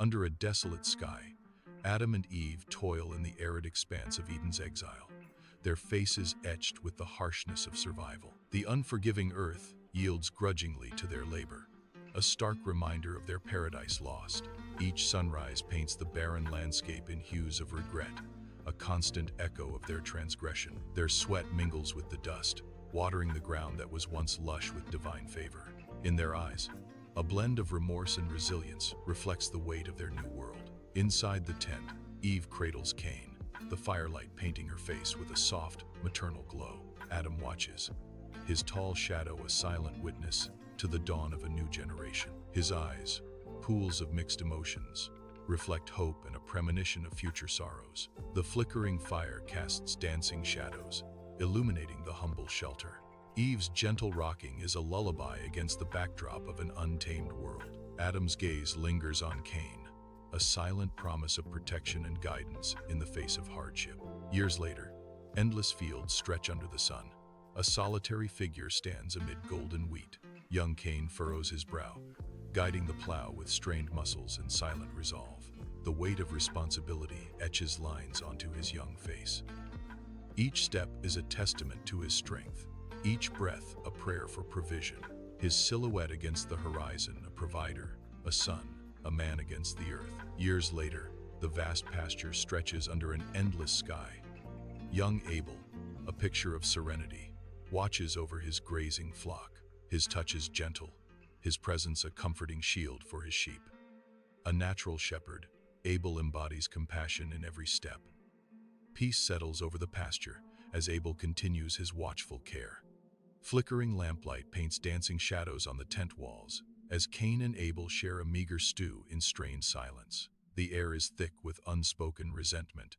Under a desolate sky, Adam and Eve toil in the arid expanse of Eden's exile, their faces etched with the harshness of survival. The unforgiving earth yields grudgingly to their labor, a stark reminder of their paradise lost. Each sunrise paints the barren landscape in hues of regret, a constant echo of their transgression. Their sweat mingles with the dust, watering the ground that was once lush with divine favor. In their eyes, a blend of remorse and resilience reflects the weight of their new world. Inside the tent, Eve cradles Cain, the firelight painting her face with a soft, maternal glow. Adam watches, his tall shadow a silent witness to the dawn of a new generation. His eyes, pools of mixed emotions, reflect hope and a premonition of future sorrows. The flickering fire casts dancing shadows, illuminating the humble shelter. Eve's gentle rocking is a lullaby against the backdrop of an untamed world. Adam's gaze lingers on Cain, a silent promise of protection and guidance in the face of hardship. Years later, endless fields stretch under the sun. A solitary figure stands amid golden wheat. Young Cain furrows his brow, guiding the plow with strained muscles and silent resolve. The weight of responsibility etches lines onto his young face. Each step is a testament to his strength, each breath a prayer for provision. His silhouette against the horizon, a provider, a son, a man against the earth. Years later, the vast pasture stretches under an endless sky. Young Abel, a picture of serenity, watches over his grazing flock. His touch is gentle, his presence a comforting shield for his sheep. A natural shepherd, Abel embodies compassion in every step. Peace settles over the pasture as Abel continues his watchful care. Flickering lamplight paints dancing shadows on the tent walls as Cain and Abel share a meager stew in strained silence. The air is thick with unspoken resentment,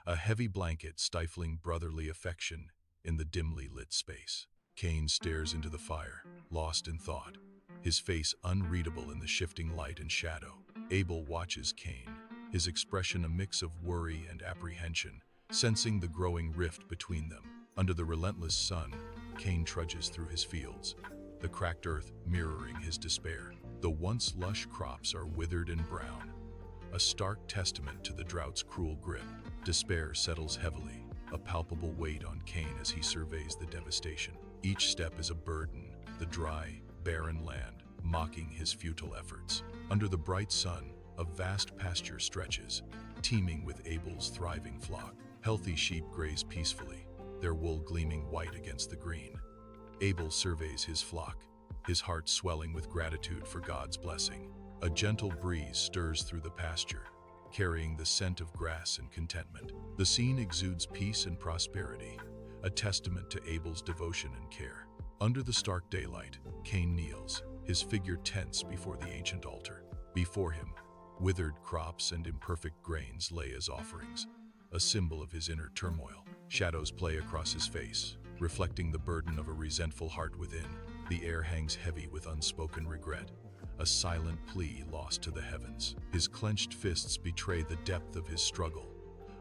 a heavy blanket stifling brotherly affection in the dimly lit space. Cain stares into the fire, lost in thought, his face unreadable in the shifting light and shadow. Abel watches Cain, his expression a mix of worry and apprehension, sensing the growing rift between them. Under the relentless sun, Cain trudges through his fields, the cracked earth mirroring his despair. The once lush crops are withered and brown, a stark testament to the drought's cruel grip. Despair settles heavily, a palpable weight on Cain as he surveys the devastation. Each step is a burden, the dry, barren land mocking his futile efforts. Under the bright sun, a vast pasture stretches, teeming with Abel's thriving flock. Healthy sheep graze peacefully, their wool gleaming white against the green. Abel surveys his flock, his heart swelling with gratitude for God's blessing. A gentle breeze stirs through the pasture, carrying the scent of grass and contentment. The scene exudes peace and prosperity, a testament to Abel's devotion and care. Under the stark daylight, Cain kneels, his figure tense before the ancient altar. Before him, withered crops and imperfect grains lay as offerings, a symbol of his inner turmoil. Shadows play across his face, reflecting the burden of a resentful heart within. The air hangs heavy with unspoken regret, a silent plea lost to the heavens. His clenched fists betray the depth of his struggle,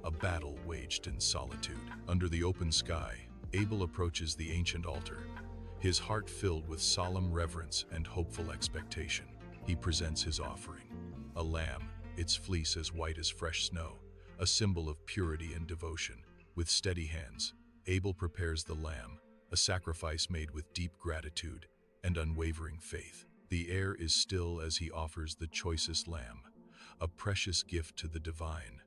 a battle waged in solitude. Under the open sky, Abel approaches the ancient altar, his heart filled with solemn reverence and hopeful expectation. He presents his offering, a lamb, its fleece as white as fresh snow, a symbol of purity and devotion. With steady hands, Abel prepares the lamb, a sacrifice made with deep gratitude and unwavering faith. The air is still as he offers the choicest lamb, a precious gift to the divine,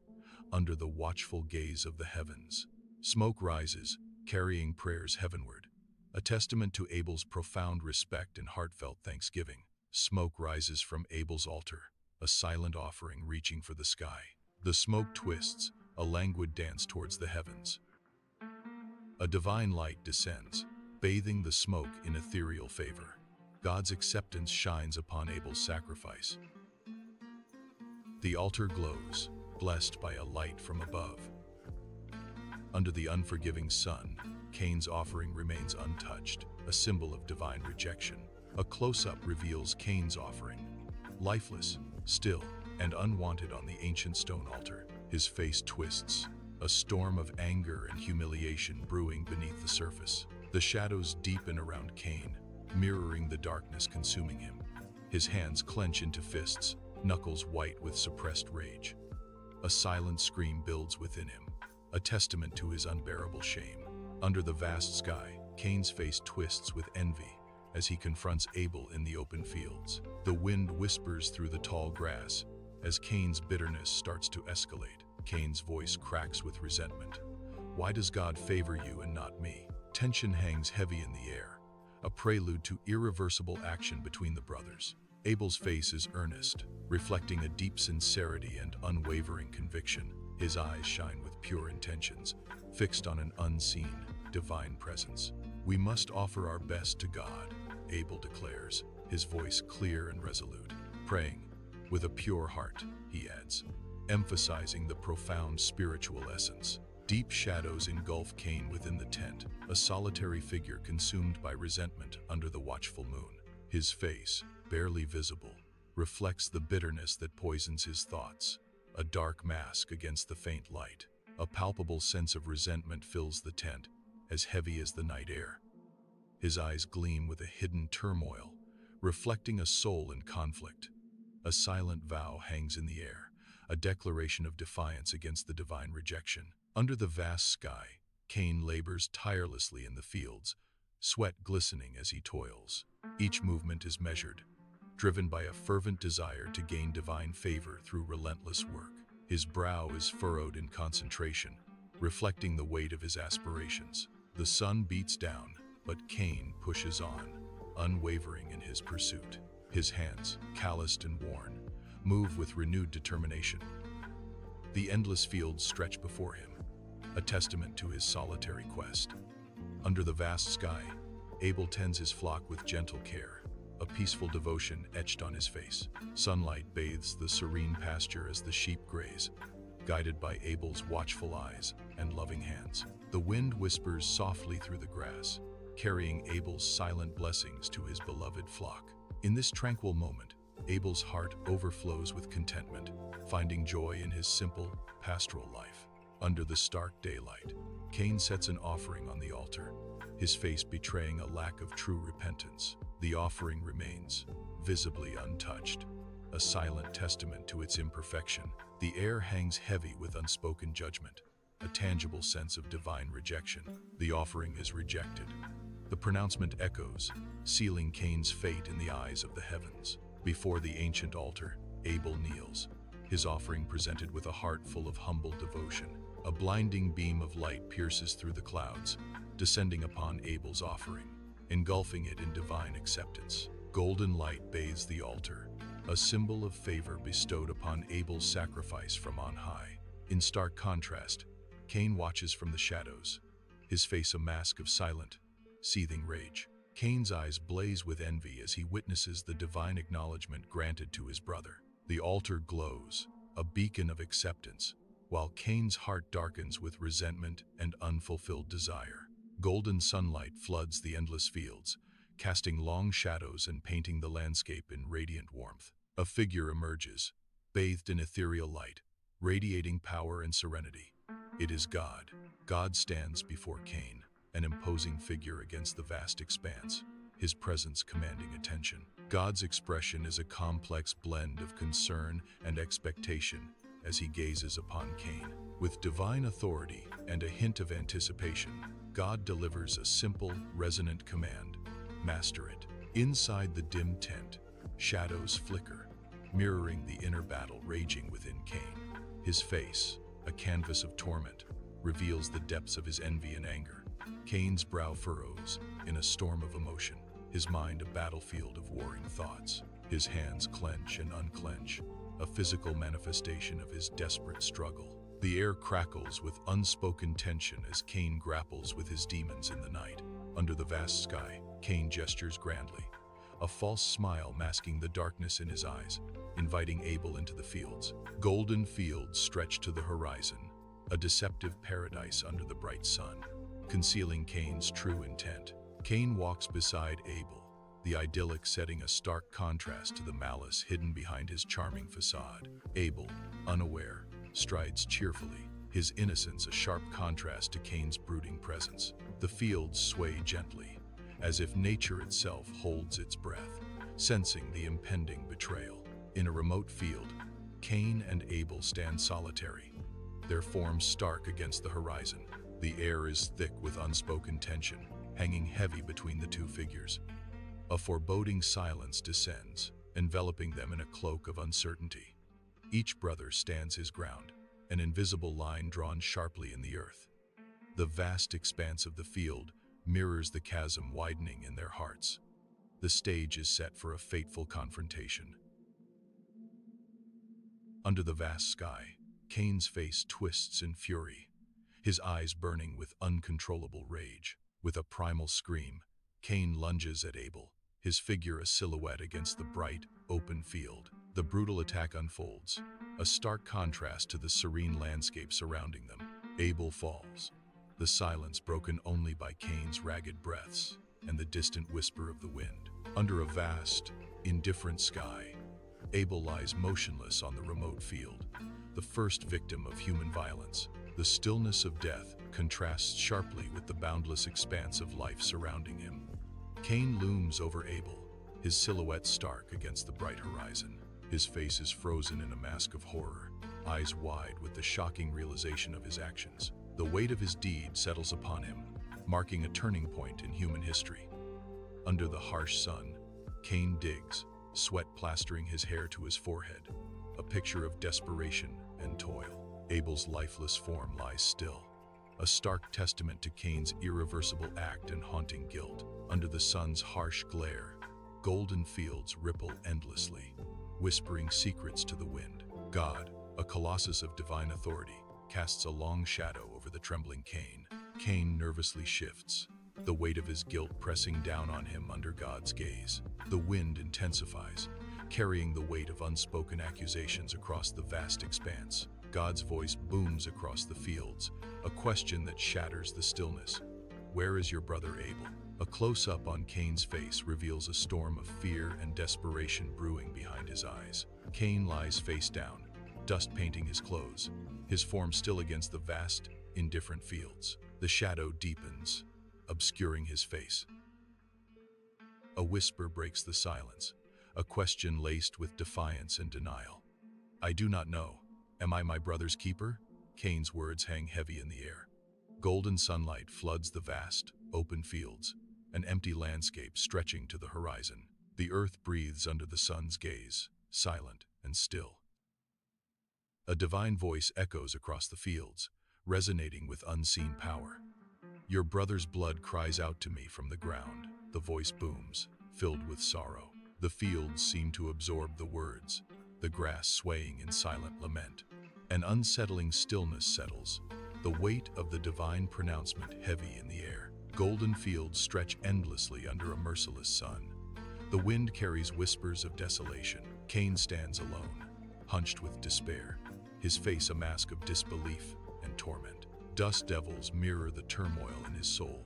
under the watchful gaze of the heavens. Smoke rises, carrying prayers heavenward, a testament to Abel's profound respect and heartfelt thanksgiving. Smoke rises from Abel's altar, a silent offering reaching for the sky. The smoke twists, a languid dance towards the heavens. A divine light descends, bathing the smoke in ethereal favor. God's acceptance shines upon Abel's sacrifice. The altar glows, blessed by a light from above. Under the unforgiving sun, Cain's offering remains untouched, a symbol of divine rejection. A close-up reveals Cain's offering, lifeless, still, and unwanted on the ancient stone altar. His face twists, a storm of anger and humiliation brewing beneath the surface. The shadows deepen around Cain, mirroring the darkness consuming him. His hands clench into fists, knuckles white with suppressed rage. A silent scream builds within him, a testament to his unbearable shame. Under the vast sky, Cain's face twists with envy as he confronts Abel in the open fields. The wind whispers through the tall grass as Cain's bitterness starts to escalate. Cain's voice cracks with resentment. Why does God favor you and not me? Tension hangs heavy in the air, a prelude to irreversible action between the brothers. Abel's face is earnest, reflecting a deep sincerity and unwavering conviction. His eyes shine with pure intentions, fixed on an unseen, divine presence. We must offer our best to God, Abel declares, his voice clear and resolute. Praying, with a pure heart, he adds, emphasizing the profound spiritual essence. Deep shadows engulf Cain within the tent, a solitary figure consumed by resentment under the watchful moon. His face, barely visible, reflects the bitterness that poisons his thoughts, a dark mask against the faint light. A palpable sense of resentment fills the tent, as heavy as the night air. His eyes gleam with a hidden turmoil, reflecting a soul in conflict. A silent vow hangs in the air, a declaration of defiance against the divine rejection. Under the vast sky, Cain labors tirelessly in the fields, sweat glistening as he toils. Each movement is measured, driven by a fervent desire to gain divine favor through relentless work. His brow is furrowed in concentration, reflecting the weight of his aspirations. The sun beats down, but Cain pushes on, unwavering in his pursuit. His hands, calloused and worn, move with renewed determination. The endless fields stretch before him, a testament to his solitary quest. Under the vast sky, Abel tends his flock with gentle care, a peaceful devotion etched on his face. Sunlight bathes the serene pasture as the sheep graze, guided by Abel's watchful eyes and loving hands. The wind whispers softly through the grass, carrying Abel's silent blessings to his beloved flock. In this tranquil moment, Abel's heart overflows with contentment, finding joy in his simple, pastoral life. Under the stark daylight, Cain sets an offering on the altar, his face betraying a lack of true repentance. The offering remains, visibly untouched, a silent testament to its imperfection. The air hangs heavy with unspoken judgment, a tangible sense of divine rejection. The offering is rejected. The pronouncement echoes, sealing Cain's fate in the eyes of the heavens. Before the ancient altar, Abel kneels, his offering presented with a heart full of humble devotion. A blinding beam of light pierces through the clouds, descending upon Abel's offering, engulfing it in divine acceptance. Golden light bathes the altar, a symbol of favor bestowed upon Abel's sacrifice from on high. In stark contrast, Cain watches from the shadows, his face a mask of silent, seething rage. Cain's eyes blaze with envy as he witnesses the divine acknowledgement granted to his brother. The altar glows, a beacon of acceptance, while Cain's heart darkens with resentment and unfulfilled desire. Golden sunlight floods the endless fields, casting long shadows and painting the landscape in radiant warmth. A figure emerges, bathed in ethereal light, radiating power and serenity. It is God. God stands before Cain, an imposing figure against the vast expanse, his presence commanding attention. God's expression is a complex blend of concern and expectation as he gazes upon Cain. With divine authority and a hint of anticipation, God delivers a simple, resonant command: master it. Inside the dim tent, shadows flicker, mirroring the inner battle raging within Cain. His face, a canvas of torment, reveals the depths of his envy and anger. Cain's brow furrows in a storm of emotion, his mind a battlefield of warring thoughts. His hands clench and unclench, a physical manifestation of his desperate struggle. The air crackles with unspoken tension as Cain grapples with his demons in the night. Under the vast sky, Cain gestures grandly, a false smile masking the darkness in his eyes, inviting Abel into the fields. Golden fields stretch to the horizon, a deceptive paradise under the bright sun, concealing Cain's true intent. Cain walks beside Abel, the idyllic setting a stark contrast to the malice hidden behind his charming facade. Abel, unaware, strides cheerfully, his innocence a sharp contrast to Cain's brooding presence. The fields sway gently, as if nature itself holds its breath, sensing the impending betrayal. In a remote field, Cain and Abel stand solitary, their forms stark against the horizon. The air is thick with unspoken tension, hanging heavy between the two figures. A foreboding silence descends, enveloping them in a cloak of uncertainty. Each brother stands his ground, an invisible line drawn sharply in the earth. The vast expanse of the field mirrors the chasm widening in their hearts. The stage is set for a fateful confrontation. Under the vast sky, Cain's face twists in fury, his eyes burning with uncontrollable rage. With a primal scream, Cain lunges at Abel, his figure a silhouette against the bright, open field. The brutal attack unfolds, a stark contrast to the serene landscape surrounding them. Abel falls, the silence broken only by Cain's ragged breaths and the distant whisper of the wind. Under a vast, indifferent sky, Abel lies motionless on the remote field, the first victim of human violence. The stillness of death contrasts sharply with the boundless expanse of life surrounding him. Cain looms over Abel, his silhouette stark against the bright horizon. His face is frozen in a mask of horror, eyes wide with the shocking realization of his actions. The weight of his deed settles upon him, marking a turning point in human history. Under the harsh sun, Cain digs, sweat plastering his hair to his forehead, a picture of desperation and toil. Abel's lifeless form lies still, a stark testament to Cain's irreversible act and haunting guilt. Under the sun's harsh glare, golden fields ripple endlessly, whispering secrets to the wind. God, a colossus of divine authority, casts a long shadow over the trembling Cain. Cain nervously shifts, the weight of his guilt pressing down on him under God's gaze. The wind intensifies, carrying the weight of unspoken accusations across the vast expanse. God's voice booms across the fields, a question that shatters the stillness. Where is your brother Abel? A close-up on Cain's face reveals a storm of fear and desperation brewing behind his eyes. Cain lies face down, dust painting his clothes, his form still against the vast, indifferent fields. The shadow deepens, obscuring his face. A whisper breaks the silence, a question laced with defiance and denial. I do not know. Am I my brother's keeper? Cain's words hang heavy in the air. Golden sunlight floods the vast, open fields, an empty landscape stretching to the horizon. The earth breathes under the sun's gaze, silent and still. A divine voice echoes across the fields, resonating with unseen power. Your brother's blood cries out to me from the ground. The voice booms, filled with sorrow. The fields seem to absorb the words, the grass swaying in silent lament. An unsettling stillness settles, the weight of the divine pronouncement heavy in the air. Golden fields stretch endlessly under a merciless sun. The wind carries whispers of desolation. Cain stands alone, hunched with despair, his face a mask of disbelief and torment. Dust devils mirror the turmoil in his soul,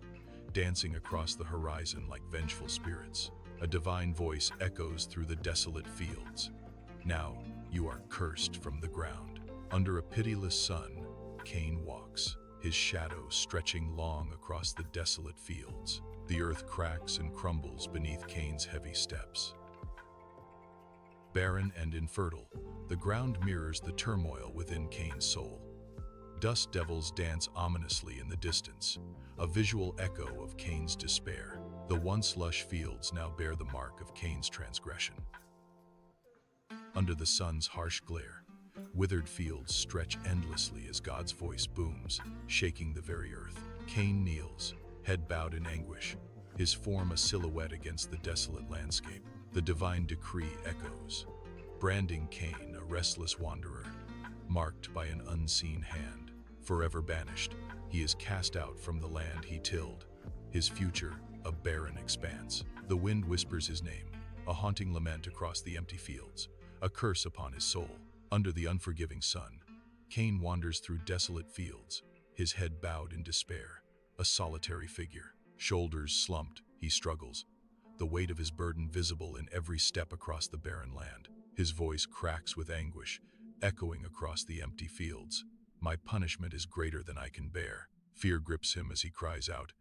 dancing across the horizon like vengeful spirits. A divine voice echoes through the desolate fields. Now you are cursed from the ground. Under a pitiless sun, Cain walks, his shadow stretching long across the desolate fields. The earth cracks and crumbles beneath Cain's heavy steps. Barren and infertile, the ground mirrors the turmoil within Cain's soul. Dust devils dance ominously in the distance, a visual echo of Cain's despair. The once lush fields now bear the mark of Cain's transgression. Under the sun's harsh glare, withered fields stretch endlessly as God's voice booms, shaking the very earth. Cain kneels, head bowed in anguish, his form a silhouette against the desolate landscape. The divine decree echoes, branding Cain a restless wanderer, marked by an unseen hand. Forever banished, he is cast out from the land he tilled, his future a barren expanse. The wind whispers his name, a haunting lament across the empty fields, a curse upon his soul. Under the unforgiving sun, Cain wanders through desolate fields, his head bowed in despair, a solitary figure. Shoulders slumped, he struggles, the weight of his burden visible in every step across the barren land. His voice cracks with anguish, echoing across the empty fields. My punishment is greater than I can bear. Fear grips him as he cries out,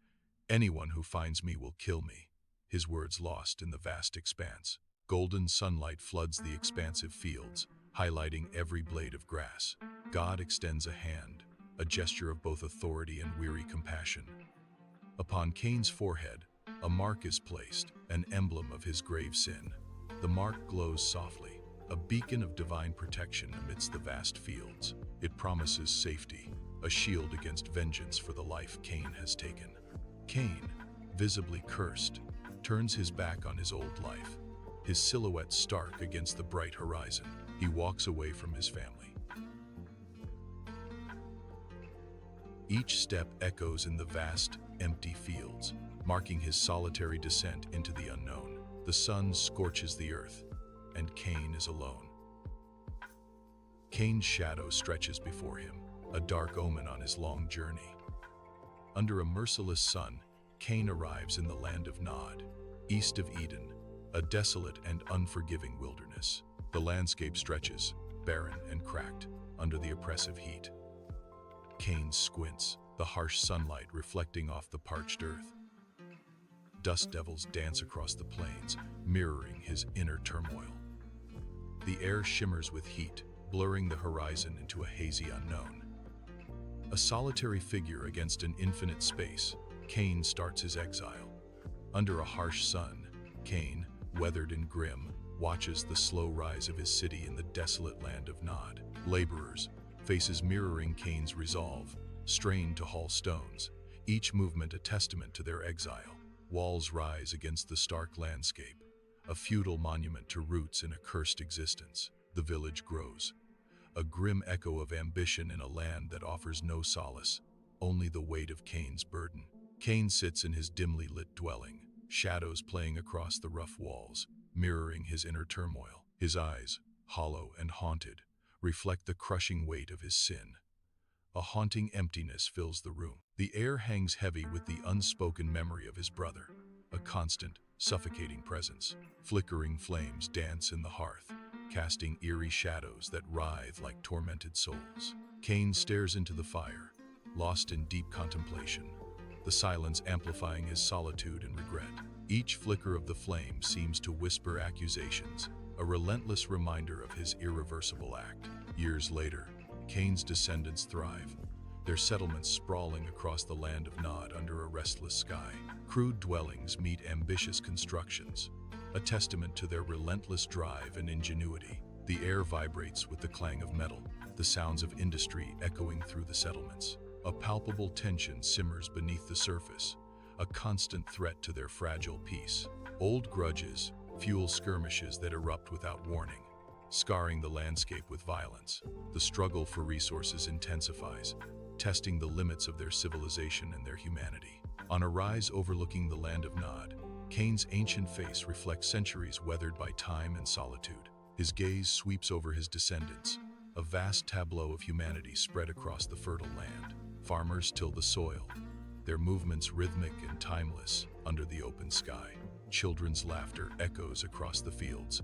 anyone who finds me will kill me. His words lost in the vast expanse. Golden sunlight floods the expansive fields, highlighting every blade of grass. God extends a hand, a gesture of both authority and weary compassion. Upon Cain's forehead, a mark is placed, an emblem of his grave sin. The mark glows softly, a beacon of divine protection amidst the vast fields. It promises safety, a shield against vengeance for the life Cain has taken. Cain, visibly cursed, turns his back on his old life, his silhouette stark against the bright horizon. He walks away from his family. Each step echoes in the vast, empty fields, marking his solitary descent into the unknown. The sun scorches the earth, and Cain is alone. Cain's shadow stretches before him, a dark omen on his long journey. Under a merciless sun, Cain arrives in the land of Nod, east of Eden, a desolate and unforgiving wilderness. The landscape stretches, barren and cracked, under the oppressive heat. Cain squints, the harsh sunlight reflecting off the parched earth. Dust devils dance across the plains, mirroring his inner turmoil. The air shimmers with heat, blurring the horizon into a hazy unknown. A solitary figure against an infinite space, Cain starts his exile. Under a harsh sun, Cain, weathered and grim, watches the slow rise of his city in the desolate land of Nod. Laborers, faces mirroring Cain's resolve, strain to haul stones, each movement a testament to their exile. Walls rise against the stark landscape, a feudal monument to roots in a cursed existence. The village grows, a grim echo of ambition in a land that offers no solace, only the weight of Cain's burden. Cain sits in his dimly lit dwelling, shadows playing across the rough walls, mirroring his inner turmoil. His eyes, hollow and haunted, reflect the crushing weight of his sin. A haunting emptiness fills the room. The air hangs heavy with the unspoken memory of his brother, a constant, suffocating presence. Flickering flames dance in the hearth, casting eerie shadows that writhe like tormented souls. Cain stares into the fire, lost in deep contemplation, the silence amplifying his solitude and regret. Each flicker of the flame seems to whisper accusations, a relentless reminder of his irreversible act. Years later, Cain's descendants thrive, their settlements sprawling across the land of Nod under a restless sky. Crude dwellings meet ambitious constructions, a testament to their relentless drive and ingenuity. The air vibrates with the clang of metal, the sounds of industry echoing through the settlements. A palpable tension simmers beneath the surface, a constant threat to their fragile peace. Old grudges fuel skirmishes that erupt without warning, scarring the landscape with violence. The struggle for resources intensifies, testing the limits of their civilization and their humanity. On a rise overlooking the land of Nod, Cain's ancient face reflects centuries weathered by time and solitude. His gaze sweeps over his descendants, a vast tableau of humanity spread across the fertile land. Farmers till the soil, their movements rhythmic and timeless under the open sky. Children's laughter echoes across the fields,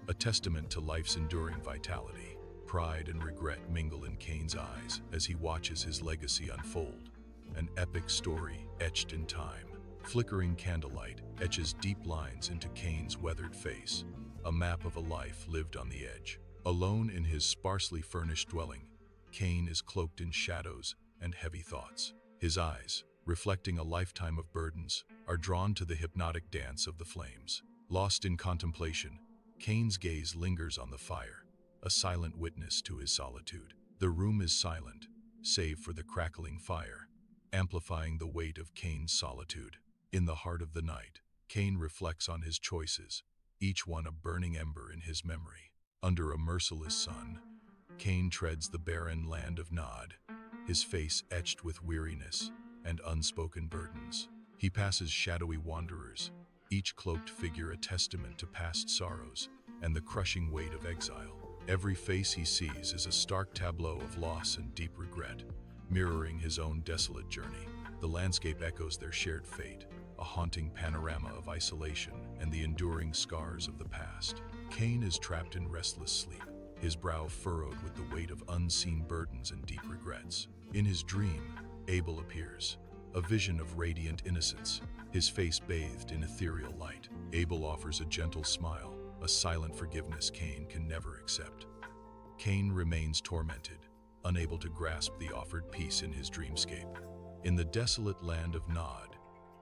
a testament to life's enduring vitality. Pride and regret mingle in Cain's eyes as he watches his legacy unfold, an epic story etched in time. Flickering candlelight etches deep lines into Cain's weathered face, a map of a life lived on the edge. Alone in his sparsely furnished dwelling, Cain is cloaked in shadows and heavy thoughts. His eyes, reflecting a lifetime of burdens, are drawn to the hypnotic dance of the flames. Lost in contemplation, Cain's gaze lingers on the fire, a silent witness to his solitude. The room is silent, save for the crackling fire, amplifying the weight of Cain's solitude. In the heart of the night, Cain reflects on his choices, each one a burning ember in his memory. Under a merciless sun, Cain treads the barren land of Nod, his face etched with weariness and unspoken burdens. He passes shadowy wanderers, each cloaked figure a testament to past sorrows and the crushing weight of exile. Every face he sees is a stark tableau of loss and deep regret, mirroring his own desolate journey. The landscape echoes their shared fate, a haunting panorama of isolation and the enduring scars of the past. Cain is trapped in restless sleep, his brow furrowed with the weight of unseen burdens and deep regrets. In his dream, Abel appears, a vision of radiant innocence, his face bathed in ethereal light. Abel offers a gentle smile, a silent forgiveness Cain can never accept. Cain remains tormented, unable to grasp the offered peace in his dreamscape. In the desolate land of Nod,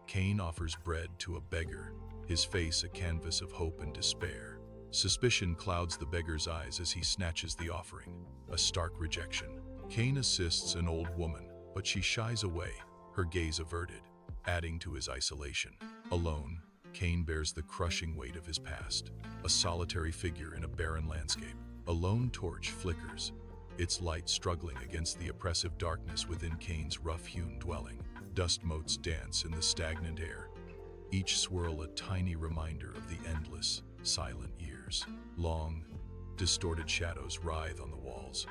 Cain offers bread to a beggar, his face a canvas of hope and despair. Suspicion clouds the beggar's eyes as he snatches the offering, a stark rejection. Cain assists an old woman, but she shies away, her gaze averted, adding to his isolation. Alone, Cain bears the crushing weight of his past, a solitary figure in a barren landscape. A lone torch flickers, its light struggling against the oppressive darkness within Cain's rough-hewn dwelling. Dust motes dance in the stagnant air, each swirl a tiny reminder of the endless, silent years. Long, distorted shadows writhe on the walls,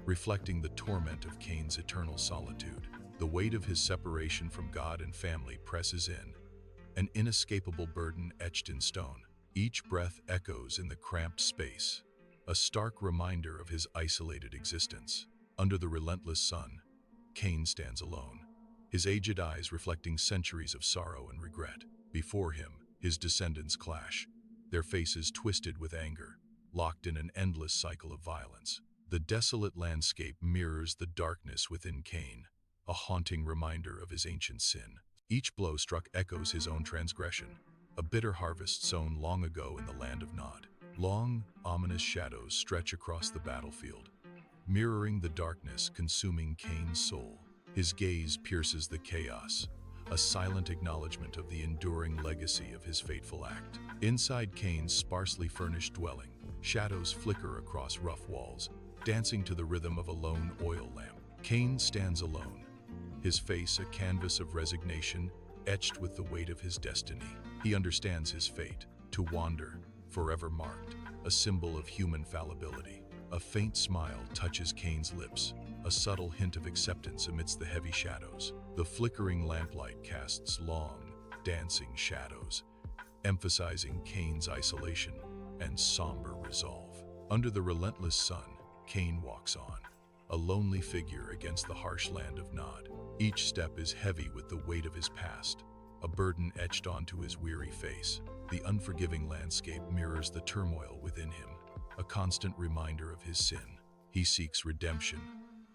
reflecting the torment of Cain's eternal solitude. The weight of his separation from God and family presses in, an inescapable burden etched in stone. Each breath echoes in the cramped space, a stark reminder of his isolated existence. Under the relentless sun, Cain stands alone, his aged eyes reflecting centuries of sorrow and regret. Before him, his descendants clash, their faces twisted with anger, locked in an endless cycle of violence. The desolate landscape mirrors the darkness within Cain, a haunting reminder of his ancient sin. Each blow struck echoes his own transgression, a bitter harvest sown long ago in the land of Nod. Long, ominous shadows stretch across the battlefield, mirroring the darkness consuming Cain's soul. His gaze pierces the chaos, a silent acknowledgement of the enduring legacy of his fateful act. Inside Cain's sparsely furnished dwelling, shadows flicker across rough walls, dancing to the rhythm of a lone oil lamp. Cain stands alone, his face a canvas of resignation etched with the weight of his destiny. He understands his fate, to wander, forever marked, a symbol of human fallibility. A faint smile touches Cain's lips, a subtle hint of acceptance amidst the heavy shadows. The flickering lamplight casts long, dancing shadows, emphasizing Cain's isolation and somber resolve. Under the relentless sun, Cain walks on, a lonely figure against the harsh land of Nod. Each step is heavy with the weight of his past, a burden etched onto his weary face. The unforgiving landscape mirrors the turmoil within him, a constant reminder of his sin. He seeks redemption,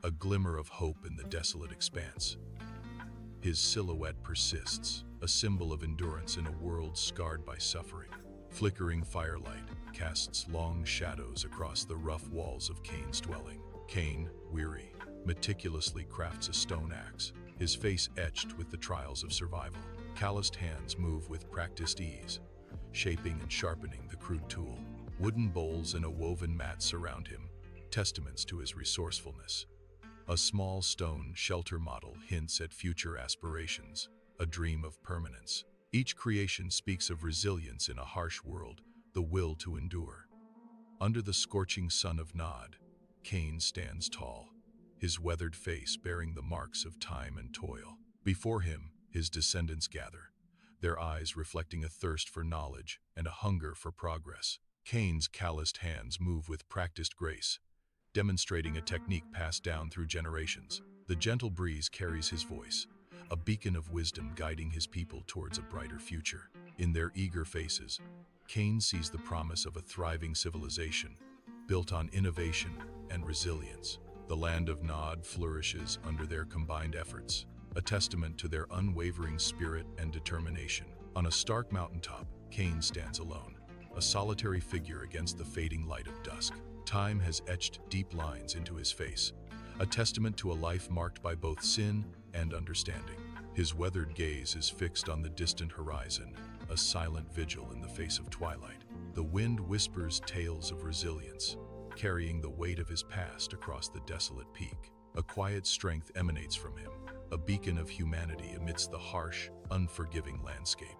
a glimmer of hope in the desolate expanse. His silhouette persists, a symbol of endurance in a world scarred by suffering. Flickering firelight casts long shadows across the rough walls of Cain's dwelling. Cain, weary, meticulously crafts a stone axe, his face etched with the trials of survival. Calloused hands move with practiced ease, shaping and sharpening the crude tool. Wooden bowls and a woven mat surround him, testaments to his resourcefulness. A small stone shelter model hints at future aspirations, a dream of permanence. Each creation speaks of resilience in a harsh world, the will to endure. Under the scorching sun of Nod, Cain stands tall, his weathered face bearing the marks of time and toil. Before him, his descendants gather, their eyes reflecting a thirst for knowledge and a hunger for progress. Cain's calloused hands move with practiced grace, demonstrating a technique passed down through generations. The gentle breeze carries his voice, a beacon of wisdom guiding his people towards a brighter future. In their eager faces, Cain sees the promise of a thriving civilization, built on innovation and resilience. The land of Nod flourishes under their combined efforts, a testament to their unwavering spirit and determination. On a stark mountaintop, Cain stands alone, a solitary figure against the fading light of dusk. Time has etched deep lines into his face, a testament to a life marked by both sin and understanding. His weathered gaze is fixed on the distant horizon, a silent vigil in the face of twilight. The wind whispers tales of resilience, carrying the weight of his past across the desolate peak. A quiet strength emanates from him, a beacon of humanity amidst the harsh, unforgiving landscape.